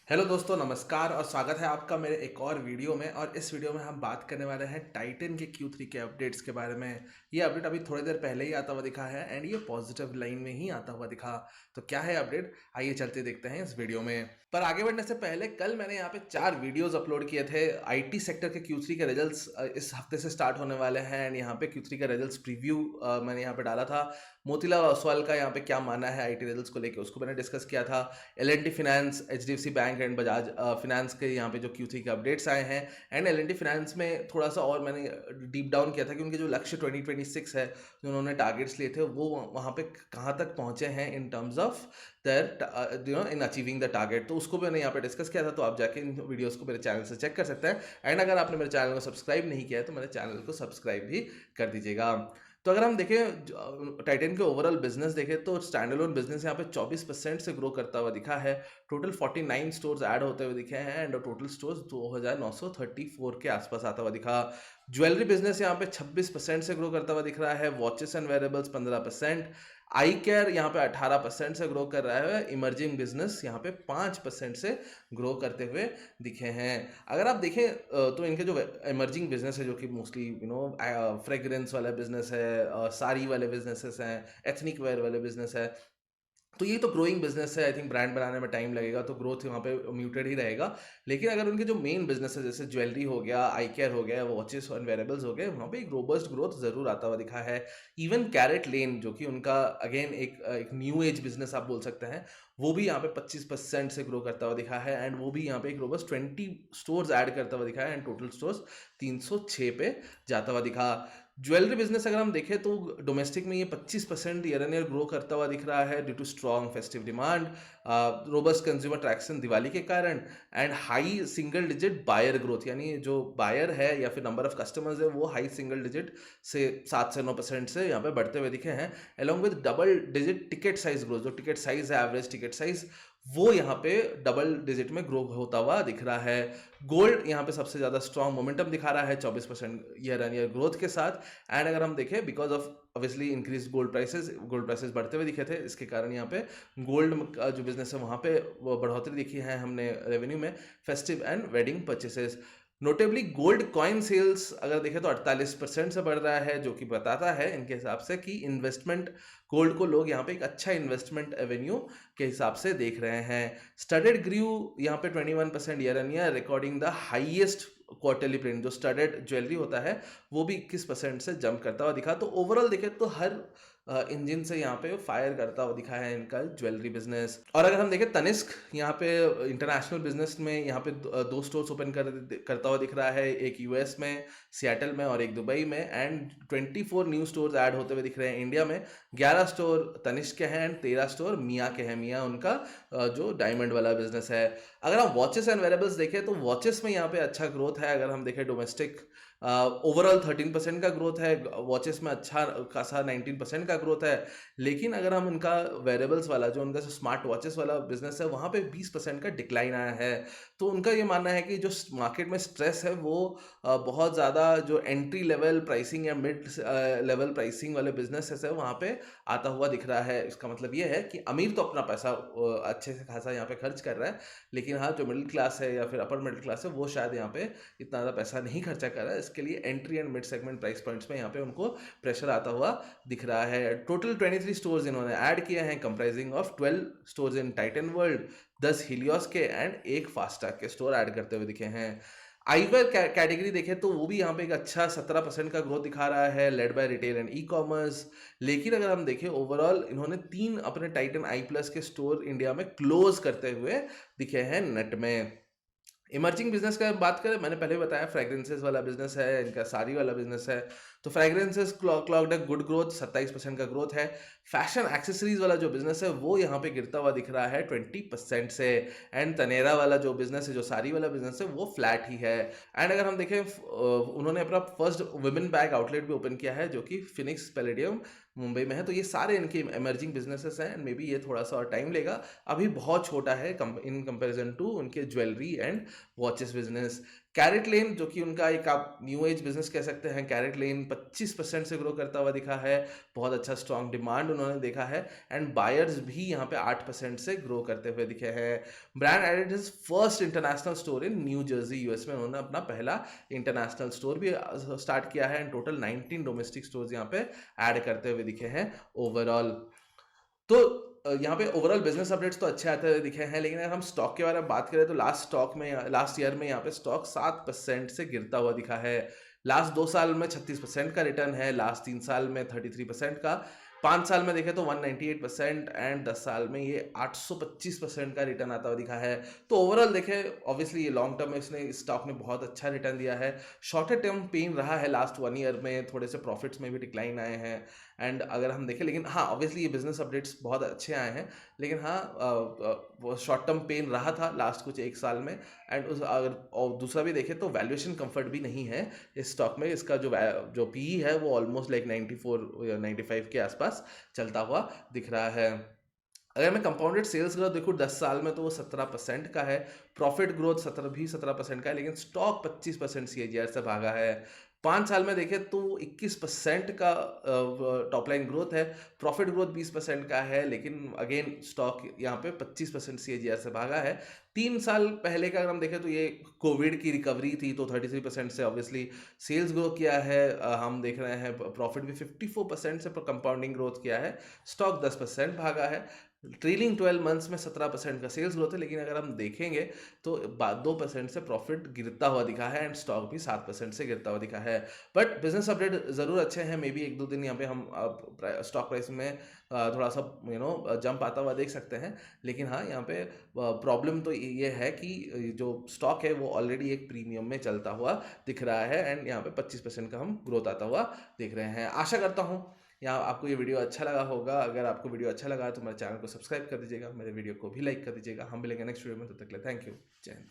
Hello दोस्तों, नमस्कार और स्वागत है आपका मेरे एक और वीडियो में। और इस वीडियो में हम बात करने वाले हैं टाइटन के Q3 के अपडेट्स के बारे में। ये अपडेट अभी थोड़ी देर पहले ही आता हुआ दिखा है एंड ये पॉजिटिव लाइन में ही आता हुआ दिखा। तो क्या है अपडेट, आइए चलते देखते हैं इस वीडियो में। पर आगे बढ़ने से पहले कल मैंने यहाँ पे 4 वीडियोस अपलोड किए थे। आईटी सेक्टर के Q3 के रिजल्ट्स इस हफ्ते से स्टार्ट होने वाले हैं एंड यहाँ पे Q3 का रिजल्ट्स प्रीव्यू मैंने यहाँ पे डाला था। मोतीलाल ओसवाल का यहाँ पे क्या मानना है आईटी रिजल्ट्स को लेकर, उसको मैंने डिस्कस किया था। L&T finance, HDFC bank and Bajaj finance के यहाँ पे जो Q3 के अपडेट्स आए हैं। एंड एल&टी फाइनेंस में थोड़ा सा और मैंने डीप डाउन किया था कि उनके जो लक्ष्य 2026 है, जो उन्होंने टारगेट्स लिए थे, वो वहाँ पे कहाँ तक पहुँचे हैं in terms of their in achieving the target. तो उसको मैंने यहाँ पे डिस्कस किया था। तो आप जाके इन वीडियोस को मेरे चैनल से चेक कर सकते हैं। एंड अगर आपने मेरे चैनल को सब्सक्राइब नहीं किया है तो मेरे चैनल को सब्सक्राइब भी कर दीजिएगा। तो अगर हम देखें टाइटन के ओवरऑल बिजनेस देखें तो स्टैंड अलोन बिजनेस यहाँ पे 24% से ग्रो करता हुआ दिखा है। टोटल 49 स्टोर्स ऐड होते हुए दिखे हैं एंड टोटल स्टोर्स 2934 के आसपास आता हुआ दिखा। ज्वेलरी बिजनेस यहाँ पे 26% से ग्रो करता हुआ दिख रहा है। Watches and wearables 15%। I care यहाँ पे 18% से ग्रो कर रहा है। इमर्जिंग बिजनेस यहाँ पे 5% से ग्रो करते हुए दिखे हैं। अगर आप देखें तो इनके जो इमर्जिंग बिजनेस है, जो कि मोस्टली फ्रेग्रेंस वाला बिजनेस है, साड़ी वाले बिजनेसेस हैं, एथनिक वेयर वाले बिजनेस है, तो ये तो ग्रोइंग बिजनेस है। आई थिंक ब्रांड बनाने में टाइम लगेगा तो ग्रोथ वहाँ पे म्यूटेड ही रहेगा। लेकिन अगर उनके जो मेन बिजनेस है, जैसे ज्वेलरी हो गया, आई केयर हो गया, वॉचेस एंड वेरेबल्स हो गए, वहाँ पे एक रोबस्ट ग्रोथ जरूर आता हुआ दिखा है। इवन कैरेट लेन, जो कि उनका अगेन एक न्यू एज बिजनेस आप बोल सकते हैं, वो भी यहाँ पे 25% से ग्रो करता हुआ दिखा है एंड वो भी यहाँ पे एक रोबस्ट 20 स्टोर्स ऐड करता हुआ दिखा है एंड टोटल स्टोर्स 306 पे जाता हुआ दिखा। ज्वेलरी बिजनेस अगर हम देखें तो डोमेस्टिक में ये 25% ईयर एन ईयर ग्रो करता हुआ दिख रहा है due to strong festive demand, robust consumer traction Diwali के कारण and high single digit buyer growth. यानी जो बायर है या फिर नंबर ऑफ कस्टमर्स है वो हाई सिंगल डिजिट से 7 से 9% से यहाँ पे बढ़ते हुए दिखे हैं। Along with double digit ticket size growth, जो टिकट साइज है, एवरेज टिकट साइज, वो यहाँ पे डबल डिजिट में ग्रो होता हुआ दिख रहा है। गोल्ड यहाँ पे सबसे ज़्यादा स्ट्रॉन्ग मोमेंटम दिखा रहा है 24% ईयर एन ईयर ग्रोथ के साथ। एंड अगर हम देखें because of obviously increase gold prices बढ़ते हुए दिखे थे, इसके कारण यहाँ पे गोल्ड का जो बिजनेस है वहाँ पे वो बढ़ोतरी दिखी है हमने रेवेन्यू में। Festive and wedding purchases, notably gold coin sales अगर देखें तो 48% से बढ़ रहा है, जो कि बताता है इनके हिसाब से कि इन्वेस्टमेंट, गोल्ड को लोग यहाँ पे एक अच्छा इन्वेस्टमेंट एवेन्यू के हिसाब से देख रहे हैं। स्टडेड ग्रू यहाँ पे 21% year on year, recording the highest quarterly print. जो स्टडेड ज्वेलरी होता है वो भी 21% से जंप करता हुआ दिखा। तो ओवरऑल देखें तो हर इंजन से यहाँ पे फायर करता हुआ दिखा है इनका ज्वेलरी बिजनेस। और अगर हम देखें तनिष्क, यहाँ पे इंटरनेशनल बिजनेस में यहाँ पे 2 स्टोर्स ओपन करता हुआ दिख रहा है, एक यूएस में सियाटल में और एक दुबई में। एंड 24 न्यू स्टोर्स ऐड होते हुए दिख रहे हैं इंडिया में। 11 स्टोर तनिष्क के हैं एंड 13 स्टोर मिया के हैं। मिया उनका जो डायमंड वाला बिजनेस है। अगर हम वॉचेस एंड वेरेबल्स देखें तो वॉचेस में यहाँ पे अच्छा ग्रोथ है। अगर हम देखें डोमेस्टिक ओवरऑल 13% का ग्रोथ है, वॉचेस में अच्छा खासा 19% का ग्रोथ है। लेकिन अगर हम उनका वेरेबल्स वाला, जो उनका जो स्मार्ट वॉचेस वाला बिजनेस है, वहाँ पे 20% का डिक्लाइन आया है। तो उनका ये मानना है कि जो मार्केट में स्ट्रेस है वो बहुत ज़्यादा जो एंट्री लेवल प्राइसिंग या मिड लेवल प्राइसिंग वाले बिजनेसेस है वहाँ पे आता हुआ दिख रहा है। इसका मतलब ये है कि अमीर तो अपना पैसा अच्छे से खासा यहाँ पे खर्च कर रहा है, लेकिन हाँ जो मिडिल क्लास है या फिर अपर मिडिल क्लास है वो शायद यहाँ पे इतना ज़्यादा पैसा नहीं खर्चा कर रहा है। इसके लिए entry and mid segment price points में यहाँ पे उनको प्रेशर आता हुआ दिख रहा है। टोटल 23 स्टोर्स इन्होंने ऐड किए हैं, comprising of 12 stores in Titan world, 10 Helios के एंड एक फास्टैग के स्टोर ऐड करते हुए दिखे हैं। आईवेयर कैटेगरी देखें तो वो भी यहाँ पे एक अच्छा 17% का ग्रोथ दिखा रहा है, led by retail and e commerce. लेकिन अगर हम देखें ओवरऑल इन्होंने 3 अपने टाइटन आई प्लस के स्टोर इंडिया में क्लोज करते हुए दिखे हैं नेट में। इमर्जिंग बिजनेस का बात करें, मैंने पहले भी बताया फ्रेग्रेंसेस वाला बिजनेस है, इनका साड़ी वाला बिजनेस है। तो फ्रेग्रेंसेस क्लॉक्ड गुड ग्रोथ, 27% का ग्रोथ है। फैशन एक्सेसरीज वाला जो बिजनेस है वो यहाँ पे गिरता हुआ दिख रहा है 20% से। एंड तनेरा वाला जो बिजनेस है, जो साड़ी वाला बिजनेस है, वो फ्लैट ही है। एंड अगर हम देखें उन्होंने अपना फर्स्ट वुमेन बैग आउटलेट भी ओपन किया है, जो कि फिनिक्स पैलेडियम मुंबई में है। तो ये सारे इनके इमर्जिंग बिजनेसेस हैं एंड मे बी ये थोड़ा सा और टाइम लेगा, अभी बहुत छोटा है इन कंपैरिजन टू उनके jewellery and watches business. CaratLane जो कि उनका एक आप न्यू एज बिजनेस कह सकते हैं, कैरेट लेन 25% से ग्रो करता हुआ दिखा है, बहुत अच्छा स्ट्रॉन्ग डिमांड उन्होंने देखा है एंड बायर्स भी यहाँ पे 8% से ग्रो करते हुए दिखे हैं। Brand added his first international store in New Jersey US में, उन्होंने अपना पहला इंटरनेशनल स्टोर भी स्टार्ट किया है एंड टोटल 19 डोमेस्टिक स्टोर्स यहाँ पे ऐड करते हुए दिखे हैं ओवरऑल। तो यहाँ पे ओवरऑल बिजनेस अपडेट्स तो अच्छे आते हुए दिखे हैं, लेकिन अगर हम स्टॉक के बारे में बात करें तो लास्ट ईयर में यहाँ पे स्टॉक 7% से गिरता हुआ दिखा है। लास्ट 2 साल में 36% का रिटर्न है, लास्ट 3 साल में 33% का, 5 साल में देखें तो 198% एंड 10 साल में ये 825% का रिटर्न आता हुआ दिखा है। तो ओवरऑल देखें ऑब्वियसली ये लॉन्ग टर्म में इसने स्टॉक ने बहुत अच्छा रिटर्न दिया है। शॉर्टर टर्म पेन रहा है लास्ट 1 ईयर में, थोड़े से प्रॉफिट्स में भी डिक्लाइन आए हैं एंड अगर हम देखें, लेकिन हाँ ऑब्वियसली ये बिजनेस अपडेट्स बहुत अच्छे आए हैं, लेकिन हाँ वो शॉर्ट टर्म पेन रहा था लास्ट कुछ 1 साल में एंड उस अगर और दूसरा भी देखें तो वैल्यूएशन कंफर्ट भी नहीं है इस स्टॉक में। इसका जो पी है वो ऑलमोस्ट लाइक 94 या 95 के आसपास चलता हुआ दिख रहा है। अगर मैं कंपाउंडेड सेल्स ग्रोथ देखूँ 10 साल में तो वो 17% का है, प्रॉफिट ग्रोथ 17% का है, लेकिन स्टॉक 25% सीएजीआर से भागा है। 5 साल में देखें तो 21% का टॉप लाइन ग्रोथ है, प्रॉफिट ग्रोथ 20% का है, लेकिन अगेन स्टॉक यहाँ पे 25% सीएजीआर से भागा है। 3 साल पहले का अगर हम देखें तो ये कोविड की रिकवरी थी तो 33% से ऑब्वियसली सेल्स ग्रो किया है। हम देख रहे हैं प्रॉफिट भी 54% से कंपाउंडिंग ग्रोथ किया है, स्टॉक 10% भागा है। ट्रेलिंग 12 मंथ्स में 17% का सेल्स ग्रोथ है, लेकिन अगर हम देखेंगे तो 2% से प्रॉफिट गिरता हुआ दिखा है एंड स्टॉक भी 7% से गिरता हुआ दिखा है। बट बिजनेस अपडेट ज़रूर अच्छे हैं, मे बी 1-2 दिन यहाँ पे हम स्टॉक प्राइस में थोड़ा सा जंप आता हुआ देख सकते हैं, लेकिन हाँ यहाँ पे प्रॉब्लम तो ये है कि जो स्टॉक है वो ऑलरेडी एक प्रीमियम में चलता हुआ दिख रहा है एंड यहाँ पे 25% का हम ग्रोथ आता हुआ देख रहे हैं। आशा करता हूँ यहाँ आपको ये वीडियो अच्छा लगा होगा। अगर आपको वीडियो अच्छा लगा तो मेरे चैनल को सब्सक्राइब कर दीजिएगा, मेरे वीडियो को भी लाइक कर दीजिएगा। हम मिलेंगे नेक्स्ट वीडियो में, तब तक के लिए थैंक यू, जय हिंद।